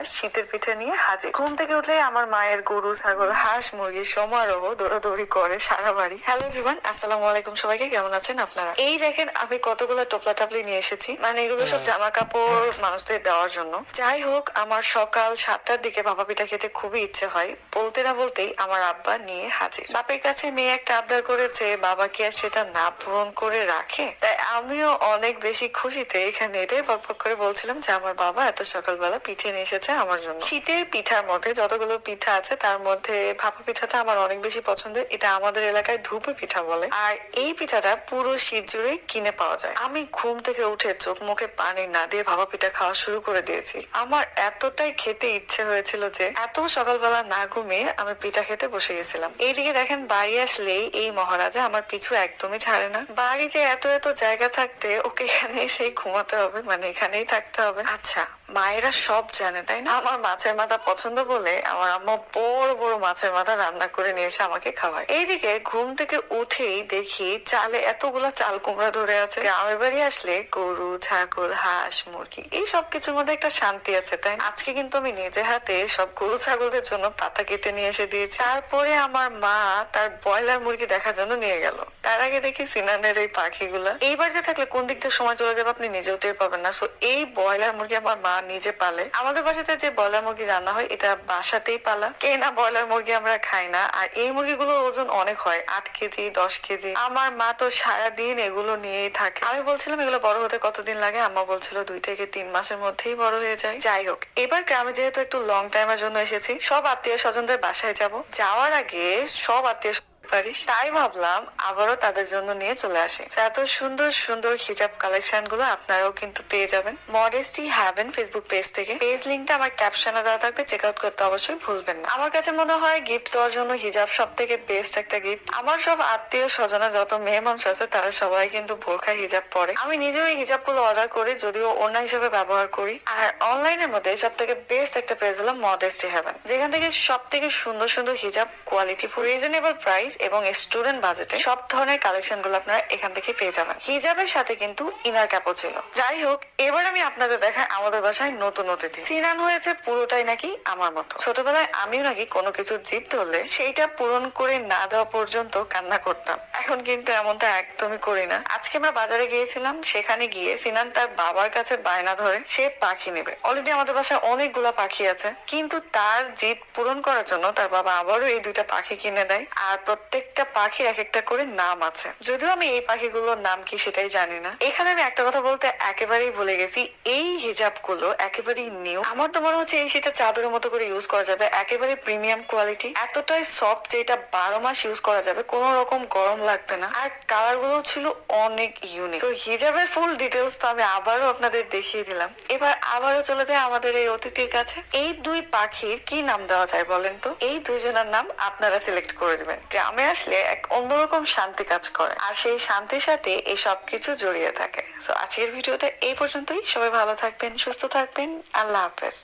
শীতের পিঠা নিয়ে হাজির। ঘুম থেকে উঠলে আমার মায়ের গরু ছাগল হাঁস মুরগির সমারোহ দৌড়াদৌড়ি করে সারা বাড়ি। হ্যালো এভরিওয়ান, আসসালামু আলাইকুম। সবাইকে কেমন আছেন আপনারা? এই দেখেন আমি কতগুলো টোপলা টাপলি নিয়ে এসেছি, মানে এগুলো সব জামা কাপড় মানুষদের দেওয়ার জন্য। যাই হোক, আমার সকাল 7টার দিকে ভাপা পিঠা খেতে খুবই ইচ্ছে হয়। বলতে না বলতেই আমার আব্বা নিয়ে হাজির। বাপের কাছে মেয়ে একটা আবদার করেছে, বাবা কি আর সেটা না পূরণ করে রাখে? তাই আমিও অনেক বেশি খুশিতে এখানে এটাই বকবক করে বলছিলাম যে আমার বাবা এত সকালবেলা পিঠে নিয়ে এসেছে আমার জন্য। শীতের পিঠার মধ্যে যতগুলো পিঠা আছে তার মধ্যে ভাপা পিঠাটা আমার অনেক বেশি পছন্দের। এটা আমাদের এলাকায় ধুপে পিঠা বলে, আর এই পিঠাটা পুরো শীত জুড়ে কিনে পাওয়া যায়। আমি ঘুম থেকে উঠে চোখ মুখে পানি না দিয়ে ভাপা পিঠা খাওয়া শুরু করে দিয়েছি। আমার এতটাই খেতে ইচ্ছে হয়েছিল যে এত সকালবেলা না ঘুমিয়ে আমি পিঠা খেতে বসে গেছিলাম। এইদিকে দেখেন, বাড়ি আসলেই এই মহারাজা আমার পিছু একদমই ছাড়ে না। বাড়িতে এত এত জায়গা থাকতে ওকে এখানে এসেই ঘুমাতে হবে, মানে এখানেই থাকতে হবে। আচ্ছা, মায়েরা সব জানে তাই না? আমার মাছের মাথা পছন্দ বলে আমার আম্মা বড় বড় মাছের মাথা রান্না করে নিয়ে এসে আমাকে খাওয়ায়। এইদিকে ঘুম থেকে উঠেই দেখি চালে এতগুলা চাল কুমড়া ধরে আছে। গ্রামের বাড়ি আসলে গরু ছাগল হাঁস মুরগি এই সব কিছুর মধ্যে একটা শান্তি আছে তাই না? আজকে কিন্তু আমি নিজে হাতে সব গরু ছাগলদের জন্য পাতা কেটে নিয়ে এসে দিয়েছি। তারপরে আমার মা তার ব্রয়লার মুরগি দেখার জন্য নিয়ে গেল। তার আগে দেখি সিনানের এই পাখিগুলা। এই বাড়িতে থাকলে কোন দিক থেকে সময় চলে যাবে আপনি নিজেও টের পাবেন না। সো এই ব্রয়লার মুরগি আমার মা নিজে পালে। আমাদের বাসাতে যে ব্রয়লার মুরগি রান্না হয় এটা বাসাতেই পালা। কেনা ব্রয়লার মুরগি আমরা খাই না। আর এই মুরগিগুলোর ওজন অনেক হয়, 8 কেজি 10 কেজি। আমার মা তো সারাদিন এগুলো নিয়েই থাকে। আমি বলছিলাম এগুলো বড় হতে কতদিন লাগে, আম্মা বলছিল 2 থেকে 3 মাসের মধ্যেই বড় হয়ে যায়। যাই হোক, এবার গ্রামে যেহেতু একটু লং টাইমের জন্য এসেছি, সব আত্মীয় স্বজনদের বাসায় যাব। যাওয়ার আগে সব আত্মীয় পারিস, তাই ভাবলাম আবারও তাদের জন্য নিয়ে চলে আসে। এত সুন্দর সুন্দর হিজাব কালেকশন গুলো আপনারাও কিন্তু পেয়ে যাবেন মডেস্টি হ্যাভেন ফেসবুক পেজ থেকে। পেজ লিঙ্কটা আমার ক্যাপশনে দেওয়া থাকবে, চেক আউট করতে অবশ্যই ভুলবেন না। আমার কাছে মনে হয় গিফট দেওয়ার জন্য হিজাব সব থেকে বেস্ট একটা গিফট। আমার সব আত্মীয় স্বজনা যত মেয়ে মানুষ আছে তারা সবাই কিন্তু বোরখা হিজাব পরে। আমি নিজেও এই হিজাব গুলো অর্ডার করি, যদিও ওড়না হিসেবে ব্যবহার করি। আর অনলাইনের মধ্যে সব থেকে বেস্ট একটা পেজ হলো মডেস্টি হ্যাভেন, যেখান থেকে সব থেকে সুন্দর সুন্দর হিজাব কোয়ালিটি ফুল রিজনেবল প্রাইস এবং স্টুডেন্ট বাজেটে সব ধরনের কালেকশন গুলো আপনারা এখান থেকে পেয়ে যাবেন। হিজাবের সাথে কিন্তু ইনার ক্যাপও ছিল। যাই হোক, এবার আমি আপনাদের দেখাই আমাদের বাসায় নতুন অতিথি। সিনান হয়েছে পুরোটাই নাকি আমার মতো। ছোটবেলায় আমিও নাকি কোনো কিছুর জিদ ধরলে সেইটা পূরণ করে না দেওয়া পর্যন্ত কান্না করতাম। এখন কিন্তু এমনটা একদমই করি না। আজকে আমরা বাজারে গিয়েছিলাম, সেখানে গিয়ে সিনান তার বাবার কাছে বায়না ধরে সে পাখি নেবে। অলরেডি আমাদের বাসায় অনেকগুলা পাখি আছে, কিন্তু তার জিদ পূরণ করার জন্য তার বাবা আবারও এই 2টা পাখি কিনে দেয়। আর প্রত্যেকটা পাখির এক একটা করে নাম আছে, যদিও আমি এই পাখিগুলোর নাম কি সেটাই জানি না। এখানে আমি একটা কথা বলতে একেবারেই ভুলে গেছি, এই হিজাব গুলো একেবারেই নিউ। আমার তো মনে হচ্ছে এই শীতের চাদরের মতো করে ইউজ করা যাবে, একেবারে প্রিমিয়াম কোয়ালিটি, এতটাই সফট যে এটা 12 মাস ইউজ করা যাবে, কোনো রকম গরম লাগবে না। আর কালার গুলো ছিল অনেক ইউনিক। তো হিজাবের ফুল ডিটেলস তো আমি আবারও আপনাদের দেখিয়ে দিলাম। এবার আবারও চলে যায় আমাদের এই অতিথির কাছে। এই 2 পাখির কি নাম দেওয়া যায় বলেন তো? এই 2 জনের নাম আপনারা সিলেক্ট করে দিবেন। গ্রামে আসলে এক অন্যরকম শান্তি কাজ করে, আর সেই শান্তির সাথে এই সবকিছু জড়িয়ে থাকে। তো আজকের ভিডিওটা এই পর্যন্তই। সবাই ভালো থাকবেন, সুস্থ থাকবেন। আল্লাহ হাফেজ।